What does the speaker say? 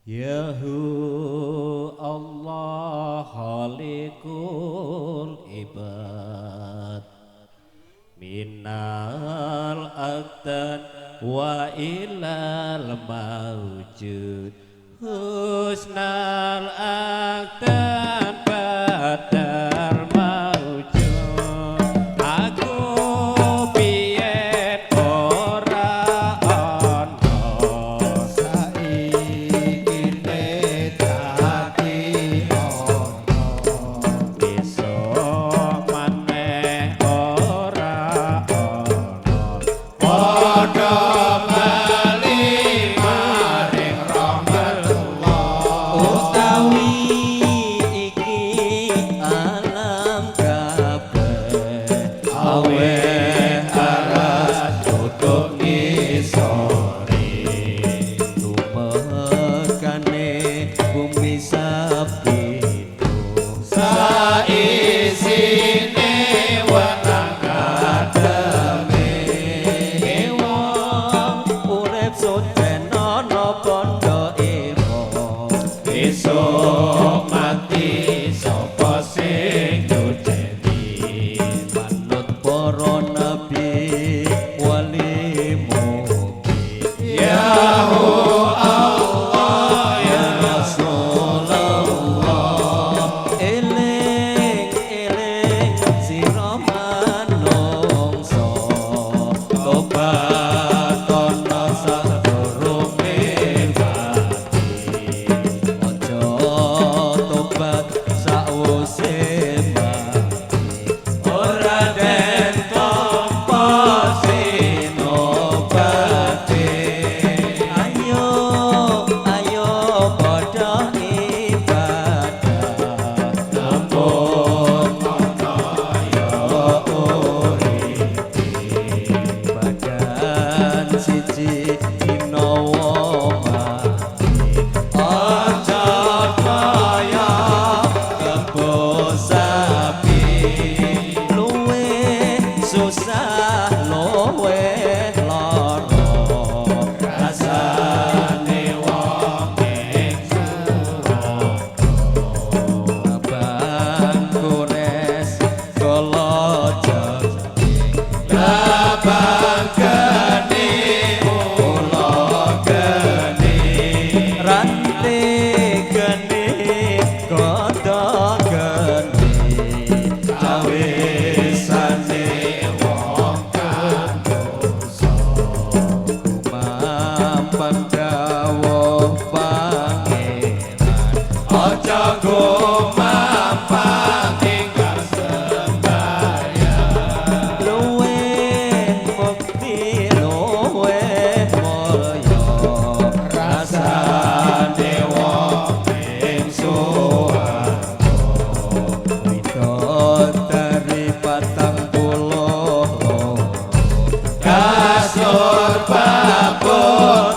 Yahu Allah Khalikul Ibad Minal Aqtan wa ilal mawjud Husnal Aqtan badar mawjud Aku biyen ora ana saiki dadi ana besok maneh ora ana padha bali maring rahmatullah utawi iki alam kabeh awe aras tutup ngisore tumekane bumi sapitu saisine wenang kademe wong urip sodeno napa ndeke esuk mati sapa sing nyuceni manut para nabi wali mugi yahu Allah ya Rasulullah eling eling sira manungsa tobat ana sadurunge mati aja tobat sawise mati ora den tampa sinobate ayo ayo padha ibadah nampun ana ya uripe badan siji inawa mati aja kaya kebo sapi luwe susah luwe lara rasane wong ing abang kores kala jengking abang geni ula geni ranti geni kodo geni cawisane wong kang dosa mampang dawuh pangeran aja gumampang tinggal sembahyang luwe mukti luwe mulya rasane wong ing suwarga widodari 40 kasur babon